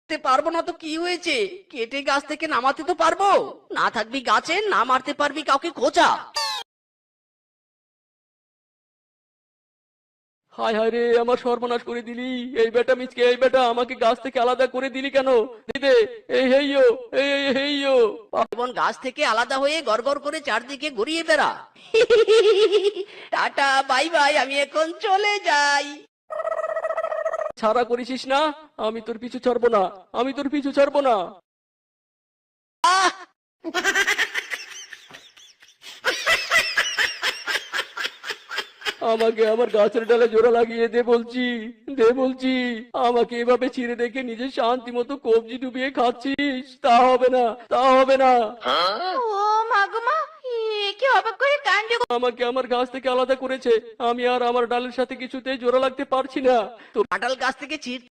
পারবো না তো কি হয়েছে? কেটে গাছ থেকে নামাতে তো পারবো। না থাকবি গাছে, না মারতে পারবি কাউকে খোঁচা। হায় হায় রে, আমার সর্বনাশ করে দিলি। এই বেটা মিচকে, এই বেটা আমাকে গাছ থেকে আলাদা করে দিলি কেন? দিদে, এই হেইয়ো, এই হেইয়ো। জীবন গাছ থেকে আলাদা হয়ে গড়গড় করে চারদিকে ঘুরিয়ে বেড়া। টাটা বাই বাই, আমি এখন চলে যাই। ছাড়া করেছিস না? আমি তোর পিছু ছাড়বো না, আমি তোর পিছু ছাড়বো না। আমাকে আমার গাছের ডালে জোড়া লাগিয়ে দে বলছি, দে বলছি। আমাকে এভাবে ছিঁড়ে দেখে নিজের শান্তি মতো কবজি ডুবিয়ে খাচ্ছিস, তা হবে না, তা হবে না। ও মা গো মা, কি অবাক করে কাণ্ড! আমাকে আমার গাছ থেকে আলাদা করেছে, আমি আর আমার ডালের সাথে কিছুতেই জোড়া লাগতে পারছি না। তো কাঁঠাল গাছ থেকে ছিঁড়